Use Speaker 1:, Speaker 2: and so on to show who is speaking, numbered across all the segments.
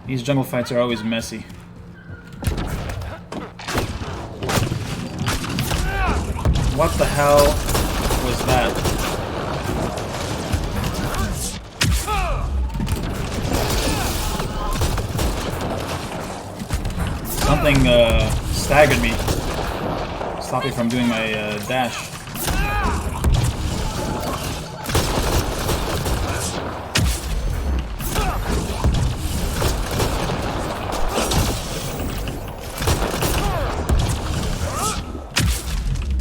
Speaker 1: These jungle fights are always messy. What the hell was that? Something staggered me. Stopped me from doing my dash.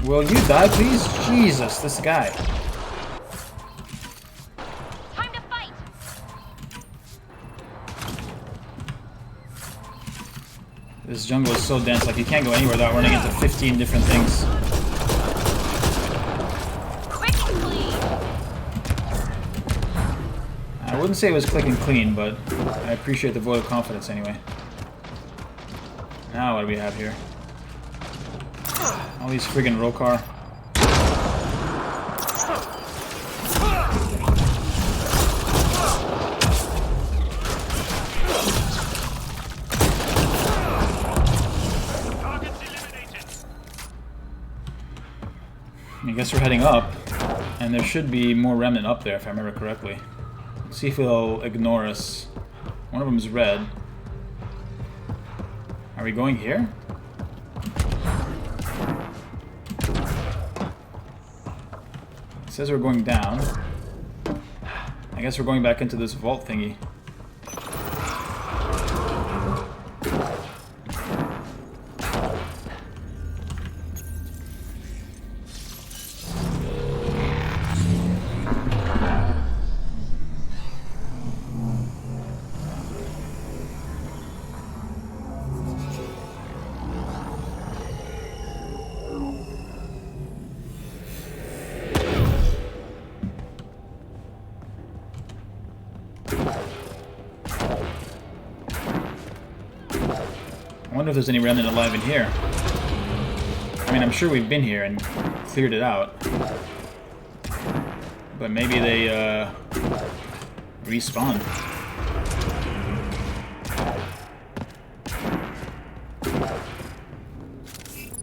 Speaker 1: Will you die, please? Jesus, this guy.
Speaker 2: Time to fight.
Speaker 1: This jungle is so dense, like you can't go anywhere without running into 15 different things.
Speaker 2: Quickly.
Speaker 1: I wouldn't say it was quick and clean, but I appreciate the vote of confidence anyway. Now what do we have here? All these friggin' Rokar. I guess we're heading up, and there should be more remnant up there if I remember correctly. Let's see if it'll ignore us. One of them is red. Are we going here? It says we're going down. I guess we're going back into this vault thingy. I wonder if there's any remnant alive in here. I mean, I'm sure we've been here and cleared it out. But maybe they, respawn.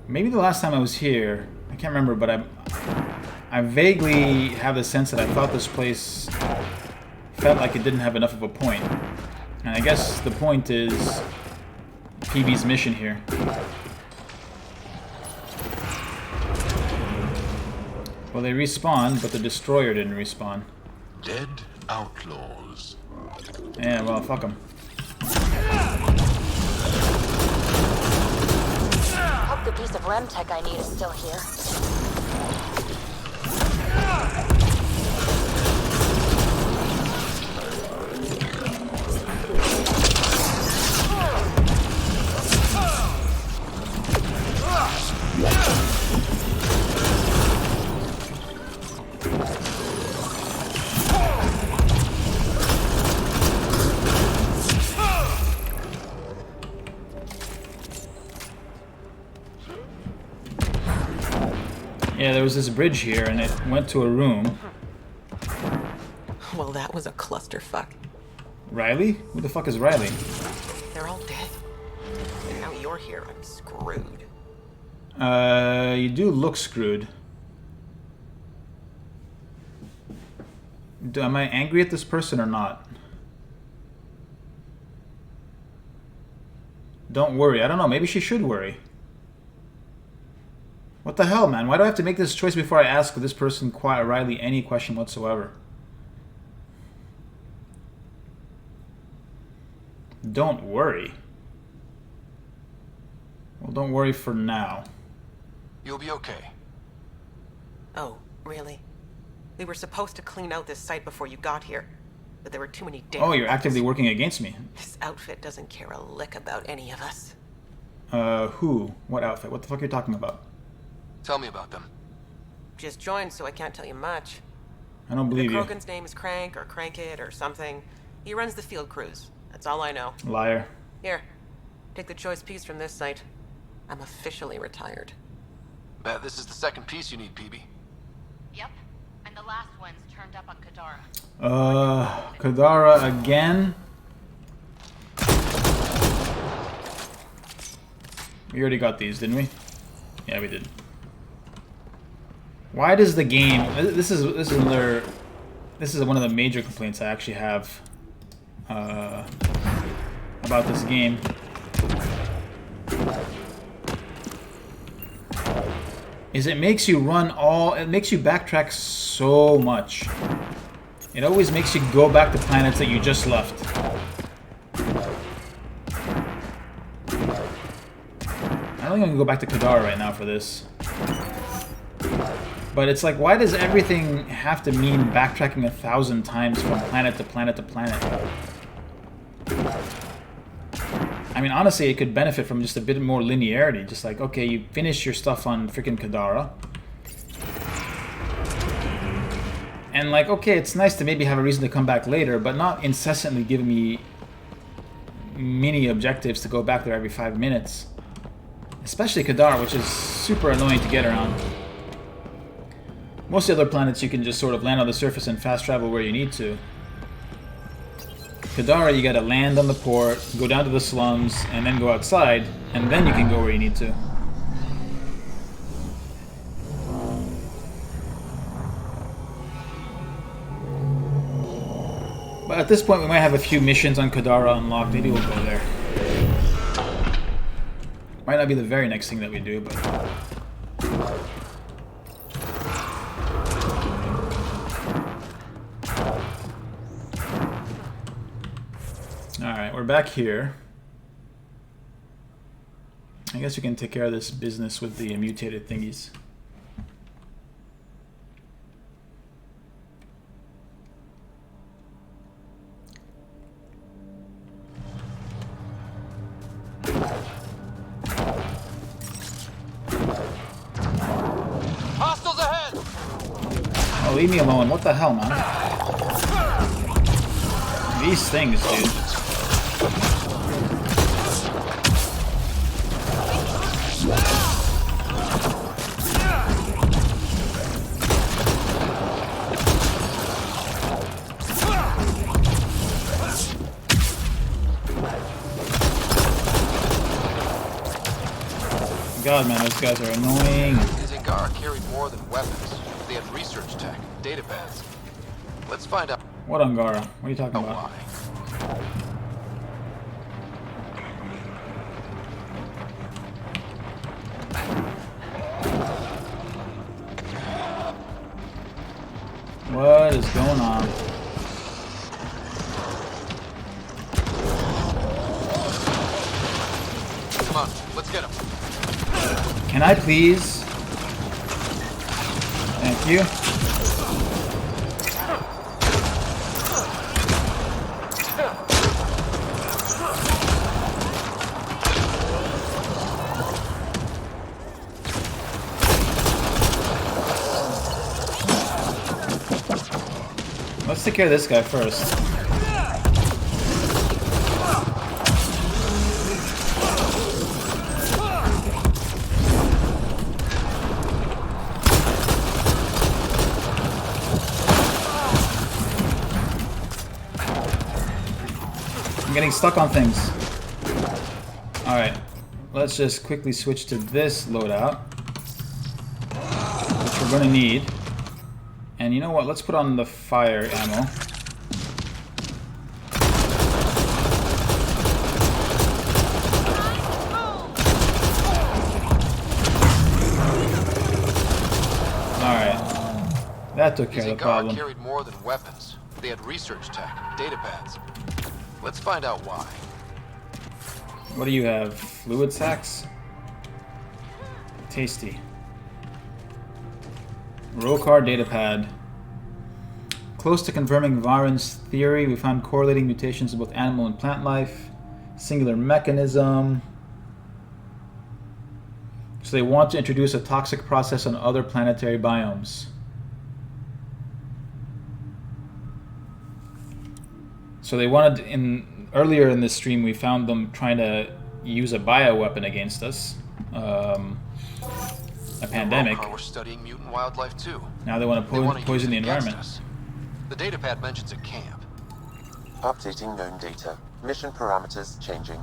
Speaker 1: Maybe the last time I was here, I can't remember, but I vaguely have the sense that I thought this place felt like it didn't have enough of a point. And I guess the point is PB's mission here. Well, they respawned, but the destroyer didn't respawn.
Speaker 3: Dead outlaws.
Speaker 1: Yeah, well, fuck them.
Speaker 2: Hope the piece of Remtech I need is still here.
Speaker 1: Yeah, there was this bridge here, and it went to a room.
Speaker 4: Well, that was a clusterfuck.
Speaker 1: Riley? Who the fuck is Riley?
Speaker 4: They're all dead. And now you're here, I'm screwed.
Speaker 1: You do look screwed. Am I angry at this person or not? Don't worry. I don't know. Maybe she should worry. What the hell, man? Why do I have to make this choice before I ask this person, Riley, any question whatsoever? Don't worry. Well, don't worry for now.
Speaker 3: You'll be okay.
Speaker 4: Oh, really? We were supposed to clean out this site before you got here, but there were too many damn
Speaker 1: Oh, you're actively working against me.
Speaker 4: This outfit doesn't care a lick about any of us.
Speaker 1: Who? What outfit? What the fuck are you talking about?
Speaker 3: Tell me about them.
Speaker 4: Just joined, so I can't tell you much.
Speaker 1: I don't believe
Speaker 4: The
Speaker 1: you.
Speaker 4: Krogan's name is Crank or Crankit or something. He runs the field crews. That's all I know.
Speaker 1: Liar.
Speaker 4: Here, take the choice piece from this site. I'm officially retired.
Speaker 3: Bet this is the second piece you need, PB.
Speaker 2: Yep. And the last one's turned up on Kadara.
Speaker 1: Kadara again? We already got these, didn't we? Yeah, we did. Why does the game... This is another... This is one of the major complaints I actually have about this game. Is it makes you run all... It makes you backtrack so much. It always makes you go back to planets that you just left. I don't think I'm gonna go back to Kadar right now for this. But it's like, why does everything have to mean backtracking 1,000 times from planet to planet to planet? I mean, honestly, it could benefit from just a bit more linearity. Just like, okay, you finish your stuff on freaking Kadara. And like, okay, it's nice to maybe have a reason to come back later, but not incessantly giving me mini objectives to go back there every 5 minutes. Especially Kadar, which is super annoying to get around. Most of the other planets you can just sort of land on the surface and fast travel where you need to. Kadara, you gotta land on the port, go down to the slums, and then go outside, and then you can go where you need to. But at this point, we might have a few missions on Kadara unlocked. Maybe we'll go there. Might not be the very next thing that we do, but... Alright, we're back here. I guess we can take care of this business with the mutated thingies.
Speaker 3: Hostiles ahead!
Speaker 1: Oh, leave me alone. What the hell, man? These things, dude. God, man, those guys are annoying.
Speaker 3: These Angara carried more than weapons. They had research tech, data pads. Let's find out
Speaker 1: What Angara? What are you talking about?
Speaker 3: why.
Speaker 1: What is going on?
Speaker 3: Come on, let's get him.
Speaker 1: Can I please? Thank you. Let's take care of this guy first. I'm getting stuck on things. Alright, let's just quickly switch to this loadout, which we're going to need. And you know what? Let's put on the fire ammo. Alright. That took care
Speaker 3: These
Speaker 1: of the
Speaker 3: Angara
Speaker 1: problem.
Speaker 3: carried more than weapons. They had research tech, data pads. Let's find out why.
Speaker 1: What do you have? Fluid sacks? Tasty. Rokar datapad. Close to confirming Varen's theory, we found correlating mutations in both animal and plant life. Singular mechanism. So they want to introduce a toxic process on other planetary biomes. So they wanted, earlier in this stream, we found them trying to use a bioweapon against us. A pandemic.
Speaker 3: We're studying mutant wildlife too.
Speaker 1: Now they want to poison the environment.
Speaker 3: Us. The datapad mentions a camp.
Speaker 5: Updating known data. Mission parameters changing.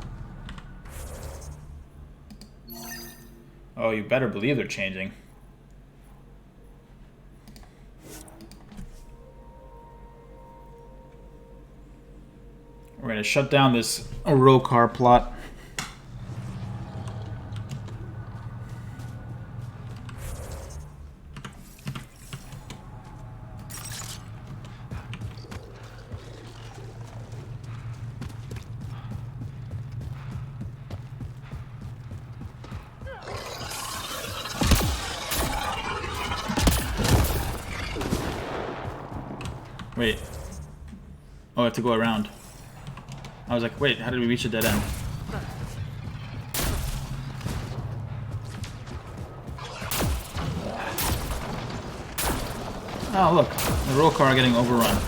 Speaker 1: Oh, you better believe they're changing. We're gonna shut down this Rokar plot. Wait. Oh, I have to go around. I was like, wait, how did we reach a dead end? Oh, look. The Rokar are getting overrun.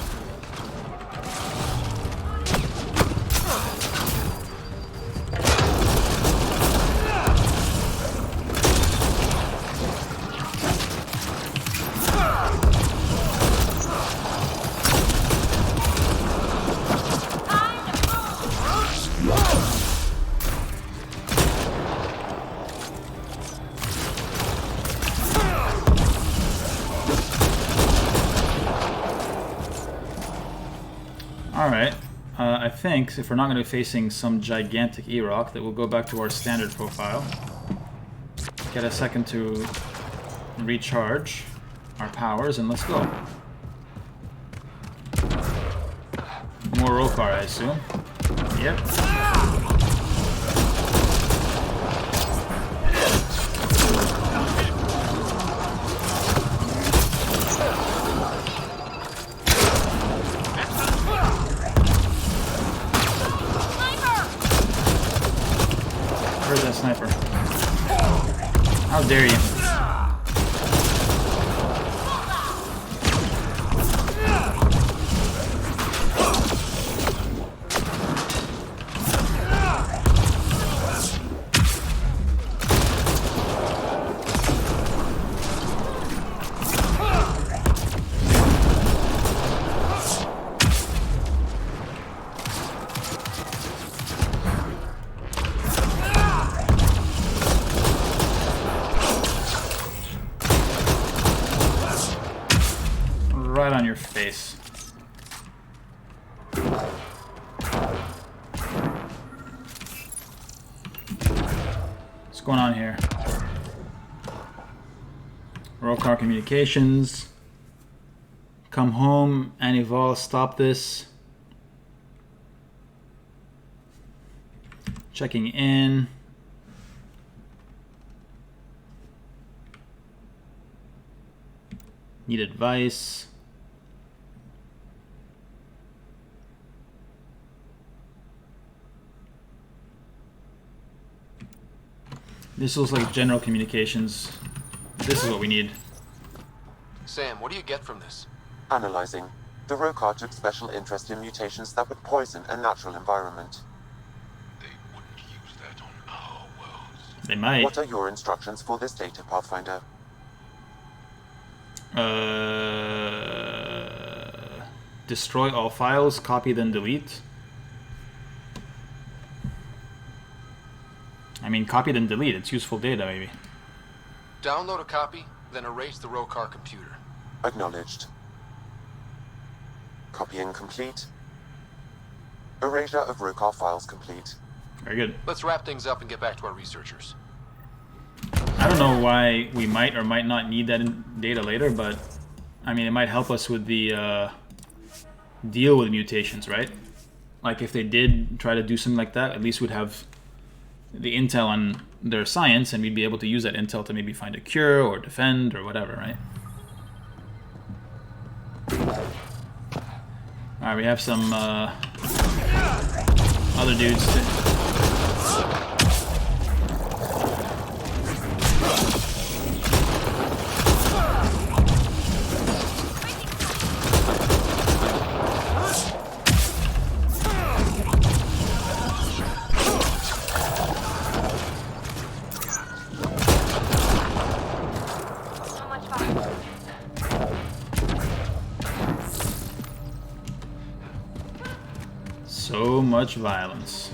Speaker 1: Alright, I think if we're not going to be facing some gigantic E-Rock, that we'll go back to our standard profile. Get a second to recharge our powers, and let's go. More Rokar, I assume. Yep. Where's that sniper? How dare you? Right on your face. What's going on here? Rokar communications. Come home, Anival, stop this. Checking in. Need advice. This looks like general communications. This is what we need.
Speaker 3: Sam, what do you get from this?
Speaker 5: Analyzing. The Rokar took special interest in mutations that would poison a natural environment.
Speaker 6: They wouldn't use that on our worlds.
Speaker 1: They might.
Speaker 5: What are your instructions for this data, Pathfinder?
Speaker 1: Destroy all files, copy then delete. I mean, copy then delete. It's useful data, maybe.
Speaker 3: Download a copy, then erase the Rokar computer.
Speaker 5: Acknowledged. Copying complete. Erasure of Rokar files complete.
Speaker 1: Very good.
Speaker 3: Let's wrap things up and get back to our researchers.
Speaker 1: I don't know why we might or might not need that data later, but I mean, it might help us with the deal with mutations, right? Like if they did try to do something like that, at least we'd have the intel on their science, and we'd be able to use that intel to maybe find a cure or defend or whatever, right? Alright, we have some other dudes to... So much violence.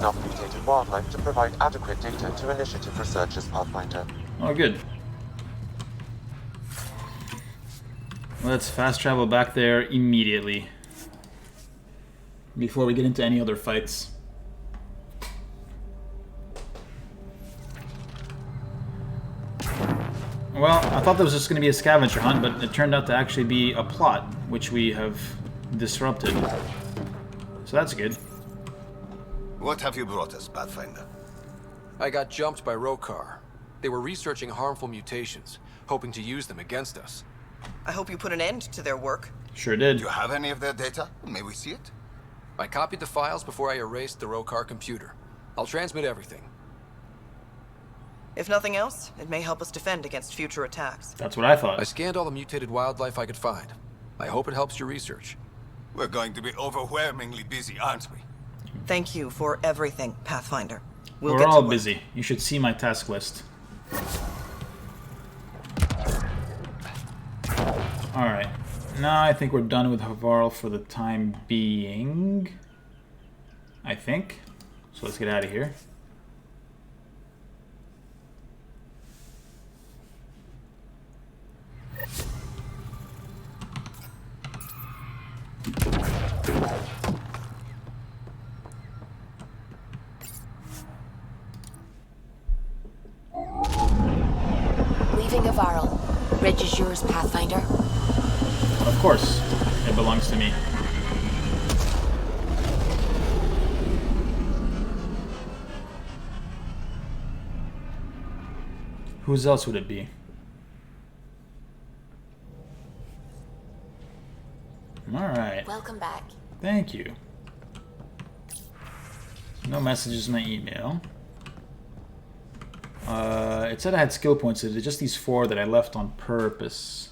Speaker 5: enough mutated wildlife to provide adequate data to initiative researchers, Pathfinder.
Speaker 1: Oh, good. Let's fast travel back there immediately. Before we get into any other fights. Well, I thought there was just going to be a scavenger hunt, but it turned out to actually be a plot, which we have disrupted. So that's good.
Speaker 7: What have you brought us, Pathfinder?
Speaker 3: I got jumped by Rokar. They were researching harmful mutations, hoping to use them against us.
Speaker 4: I hope you put an end to their work.
Speaker 1: Sure did.
Speaker 7: Do you have any of their data? May we see it?
Speaker 3: I copied the files before I erased the Rokar computer. I'll transmit everything.
Speaker 4: If nothing else, it may help us defend against future attacks.
Speaker 1: That's what I thought.
Speaker 3: I scanned all the mutated wildlife I could find. I hope it helps your research.
Speaker 7: We're going to be overwhelmingly busy, aren't we?
Speaker 4: Thank you for everything, Pathfinder. We'll
Speaker 1: We're
Speaker 4: get to
Speaker 1: all
Speaker 4: work.
Speaker 1: busy. You should see my task list. Alright. Now I think we're done with Havarl for the time being. I think. So let's get out of here.
Speaker 2: Leaving Avarl. Ridge is yours, Pathfinder.
Speaker 1: Of course. It belongs to me. Whose else would it be? Alright.
Speaker 2: Welcome back.
Speaker 1: Thank you. No messages in my email. It said I had skill points. It's just these 4 that I left on purpose.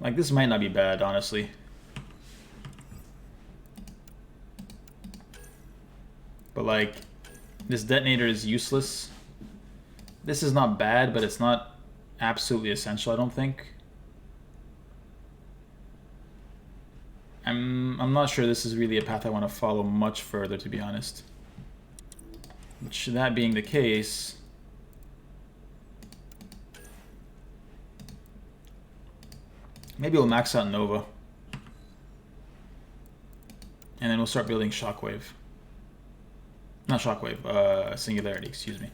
Speaker 1: Like, this might not be bad, honestly. But, like, this detonator is useless. This is not bad, but it's not absolutely essential, I don't think. I'm not sure this is really a path I want to follow much further, to be honest. Which, that being the case... maybe we'll max out Nova. And then we'll start building Shockwave. Not Shockwave, Singularity, excuse me.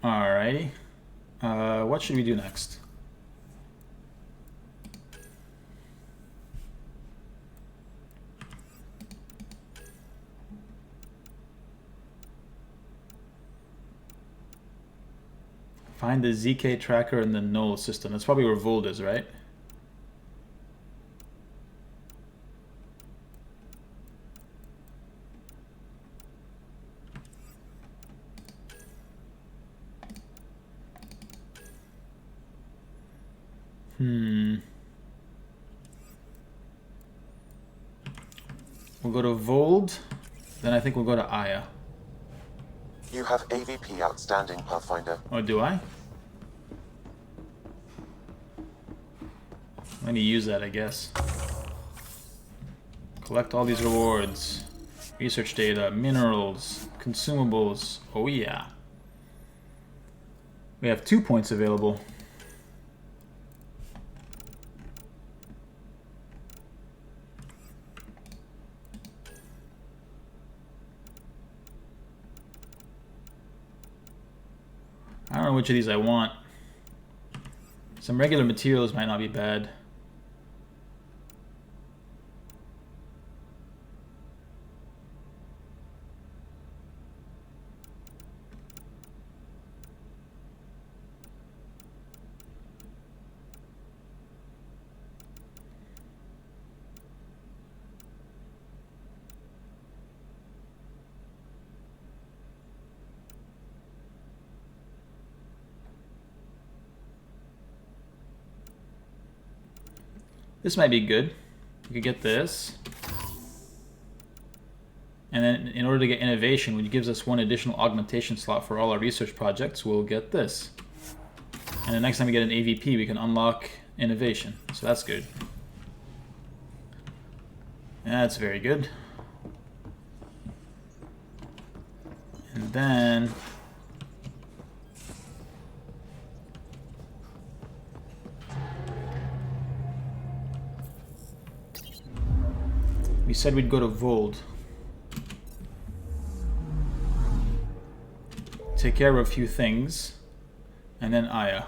Speaker 1: Alrighty. What should we do next? Find the ZK tracker in the null system. That's probably where Vold is, right? We'll go to Vold, then I think we'll go to Aya.
Speaker 5: You have AVP outstanding, Pathfinder.
Speaker 1: Oh, do I? Let me use that, I guess. Collect all these rewards. Research data, minerals, consumables. Oh yeah. We have 2 points available. I don't know which of these I want. Some regular materials might not be bad. This might be good. We could get this. And then in order to get innovation, which gives us one additional augmentation slot for all our research projects, we'll get this. And the next time we get an AVP, we can unlock innovation. So that's good. That's very good. And then... we said we'd go to Vold. Take care of a few things. And then Aya.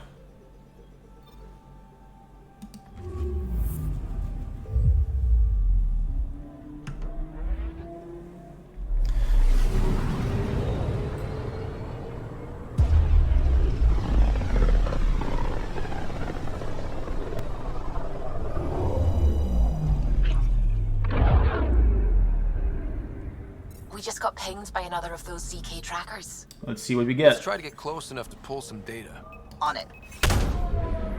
Speaker 2: We just got pinged by another of those ZK trackers.
Speaker 1: Let's see what we
Speaker 3: Let's
Speaker 1: get.
Speaker 3: try to get close enough to pull some data.
Speaker 8: On it.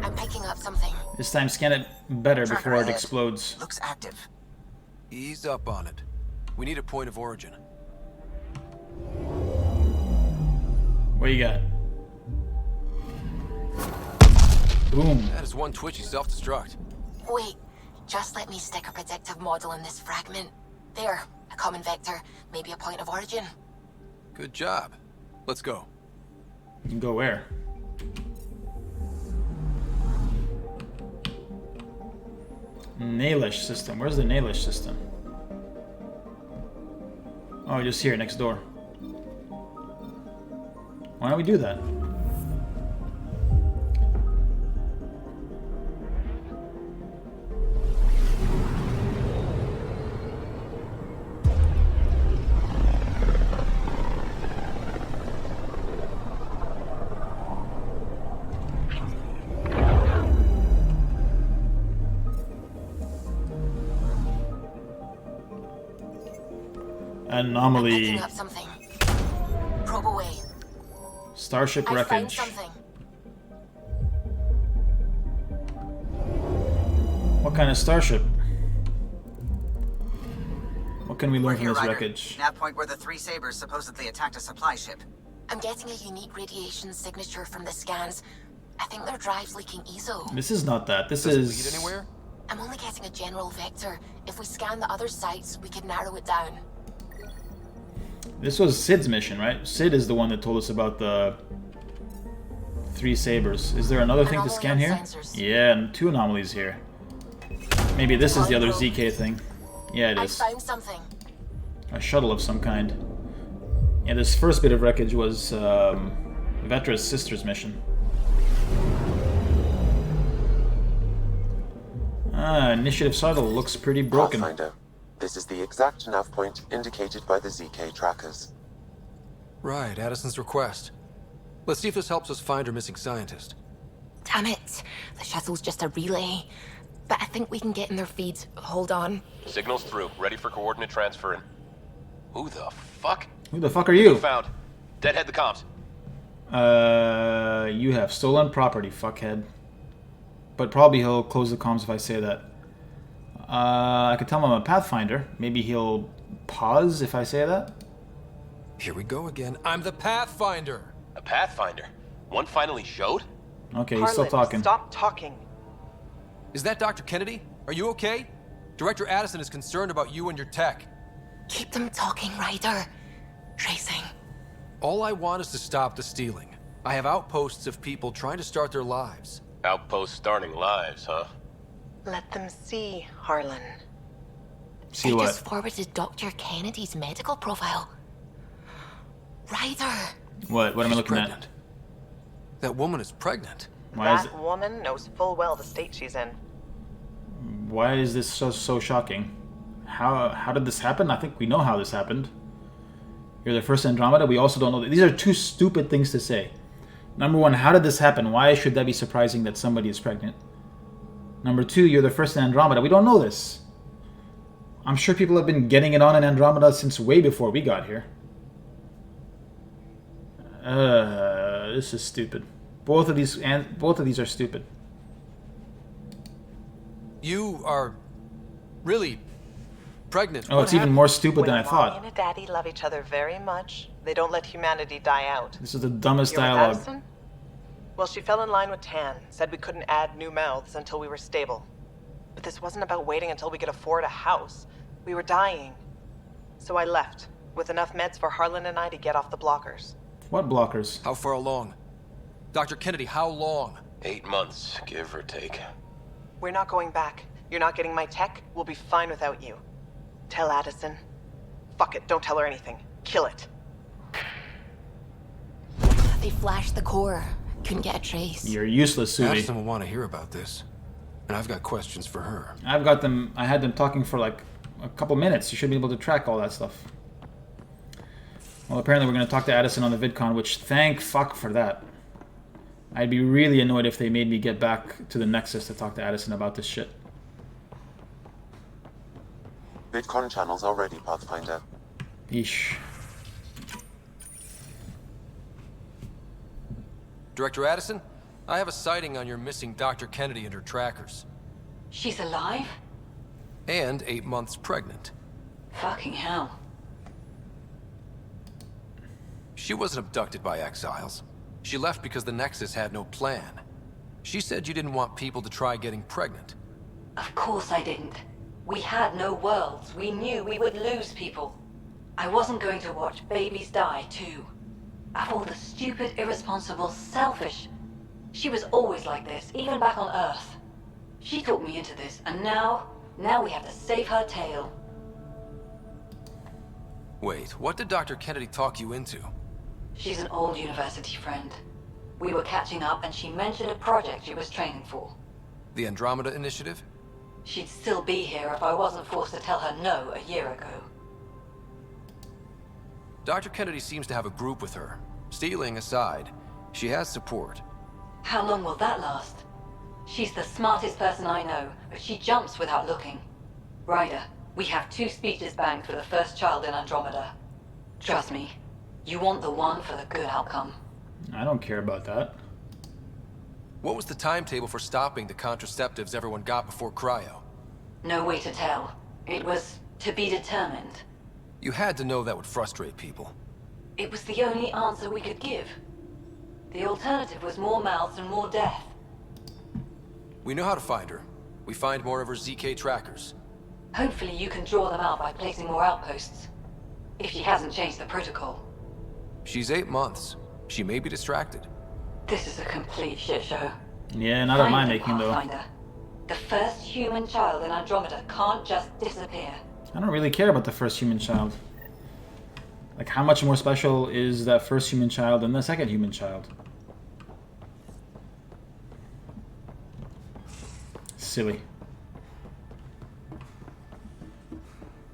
Speaker 2: I'm picking up something.
Speaker 1: This time scan it better
Speaker 8: Tracker
Speaker 1: before it
Speaker 8: ahead.
Speaker 1: explodes.
Speaker 8: Looks active.
Speaker 3: Ease up on it. We need a point of origin.
Speaker 1: What you got? Boom.
Speaker 3: That is one twitchy self-destruct.
Speaker 2: Wait, just let me stick a predictive model in this fragment. There, a common vector, maybe a point of origin.
Speaker 3: Good job. Let's go.
Speaker 1: You can go where? Nailish system. Where's the Nailish system? Oh, just here, next door. Why don't we do that?
Speaker 2: I'm
Speaker 1: Anomaly.
Speaker 2: picking up something. Probe away.
Speaker 1: Starship
Speaker 2: I found
Speaker 1: wreckage.
Speaker 2: something.
Speaker 1: What kind of starship? What can we
Speaker 8: We're
Speaker 1: learn from
Speaker 8: here,
Speaker 1: this
Speaker 8: Ryder.
Speaker 1: wreckage?
Speaker 8: That point where the three sabers supposedly attacked a supply ship.
Speaker 2: I'm getting a unique radiation signature from the scans. I think their drive's leaking ESO.
Speaker 1: This is not that. This
Speaker 3: Does it
Speaker 1: is...
Speaker 3: lead anywhere?
Speaker 2: I'm only getting a general vector. If we scan the other sites, we could narrow it down.
Speaker 1: This was Sid's mission, right? Sid is the one that told us about the three sabers. Is there another thing to
Speaker 2: Anomaly
Speaker 1: scan
Speaker 2: on
Speaker 1: here?
Speaker 2: sensors.
Speaker 1: Yeah, and two anomalies here. Maybe this is the other ZK thing. Yeah, it
Speaker 2: I
Speaker 1: is.
Speaker 2: found something.
Speaker 1: A shuttle of some kind. Yeah, this first bit of wreckage was Vetra's sister's mission. Ah, Initiative Shuttle looks pretty broken.
Speaker 5: Pathfinder. This is the exact nav point indicated by the ZK trackers.
Speaker 3: Right, Addison's request. Let's see if this helps us find our missing scientist.
Speaker 2: Damn it. The shuttle's just a relay. But I think we can get in their feeds. Hold on.
Speaker 9: Signals through. Ready for coordinate transferring. Who the fuck?
Speaker 1: Who the fuck are you?
Speaker 9: Found. Deadhead the comms.
Speaker 1: You have stolen property, fuckhead. But probably he'll close the comms if I say that. I could tell him I'm a Pathfinder. Maybe he'll pause if I say that.
Speaker 3: Here we go again. I'm the Pathfinder.
Speaker 9: A Pathfinder. One finally showed?
Speaker 1: Okay, he's still talking.
Speaker 4: Stop talking.
Speaker 3: Is that Dr. Kennedy? Are you okay? Director Addison is concerned about you and your tech.
Speaker 2: Keep them talking, Ryder. Tracing.
Speaker 3: All I want is to stop the stealing. I have outposts of people trying to start their lives.
Speaker 9: Outpost starting lives, huh?
Speaker 4: Let them see, Harlan.
Speaker 1: See
Speaker 2: They
Speaker 1: what?
Speaker 2: just forwarded Dr. Kennedy's medical profile. Ryder.
Speaker 1: What am I
Speaker 3: She's
Speaker 1: looking
Speaker 3: pregnant. That woman is pregnant.
Speaker 1: Why is
Speaker 4: That woman knows full well the state she's in.
Speaker 1: Why is this so shocking? How did this happen? I think we know how this happened. You're the first Andromeda. We also don't know. These are two stupid things to say. Number one, how did this happen? Why should that be surprising that somebody is pregnant? Number two, you're the first in Andromeda. We don't know this. I'm sure people have been getting it on in Andromeda since way before we got here. This is stupid. Both of these are stupid.
Speaker 3: You are Really pregnant.
Speaker 1: Oh, it's even more stupid
Speaker 4: When
Speaker 1: than I
Speaker 4: a mommy
Speaker 1: thought.
Speaker 4: and a daddy love each other very much, they don't let humanity die out.
Speaker 1: This is the dumbest
Speaker 4: You're with
Speaker 1: dialogue.
Speaker 4: Addison? Well, she fell in line with Tan, said we couldn't add new mouths until we were stable. But this wasn't about waiting until we could afford a house. We were dying. So I left, with enough meds for Harlan and I to get off the blockers.
Speaker 1: What blockers?
Speaker 3: How far along? Dr. Kennedy, how long?
Speaker 9: 8 months, give or take.
Speaker 4: We're not going back. You're not getting my tech. We'll be fine without you. Tell Addison. Fuck it, don't tell her anything. Kill it.
Speaker 2: They flashed the core. Couldn't get a trace.
Speaker 1: You're useless, Sudi.
Speaker 3: Addison will want to hear about this. And I've got questions for her.
Speaker 1: I had them talking for like a couple minutes. You should be able to track all that stuff. Well, apparently we're going to talk to Addison on the VidCon, which thank fuck for that. I'd be really annoyed if they made me get back to the Nexus to talk to Addison about this shit.
Speaker 5: VidCon channels are ready, Pathfinder.
Speaker 1: Yeesh.
Speaker 3: Director Addison, I have a sighting on your missing Dr. Kennedy and her trackers.
Speaker 10: She's alive?
Speaker 3: And 8 months pregnant.
Speaker 10: Fucking hell.
Speaker 3: She wasn't abducted by exiles. She left because the Nexus had no plan. She said you didn't want people to try getting pregnant.
Speaker 10: Of course I didn't. We had no worlds. We knew we would lose people. I wasn't going to watch babies die, too. Of all the stupid, irresponsible, selfish... She was always like this, even back on Earth. She talked me into this, and now we have to save her tail.
Speaker 3: Wait, what did Dr. Kennedy talk you into?
Speaker 10: She's an old university friend. We were catching up, and she mentioned a project she was training for.
Speaker 3: The Andromeda Initiative?
Speaker 10: She'd still be here if I wasn't forced to tell her no a year ago.
Speaker 3: Dr. Kennedy seems to have a group with her. Stealing aside, she has support.
Speaker 10: How long will that last? She's the smartest person I know, but she jumps without looking. Ryder, we have 2 speeches banked for the first child in Andromeda. Trust me, you want the one for the good outcome.
Speaker 1: I don't care about that.
Speaker 3: What was the timetable for stopping the contraceptives everyone got before cryo?
Speaker 10: No way to tell. It was to be determined.
Speaker 3: You had to know that would frustrate people.
Speaker 10: It was the only answer we could give. The alternative was more mouths and more death.
Speaker 3: We know how to find her. We find more of her ZK trackers.
Speaker 10: Hopefully you can draw them out by placing more outposts. If she hasn't changed the protocol.
Speaker 3: She's 8 months. She may be distracted.
Speaker 10: This is a complete shit show.
Speaker 1: Yeah, not of my
Speaker 10: Find the
Speaker 1: making though.
Speaker 10: Pathfinder. The first human child in Andromeda can't just disappear.
Speaker 1: I don't really care about the first human child. Like, how much more special is that first human child than the second human child? Silly.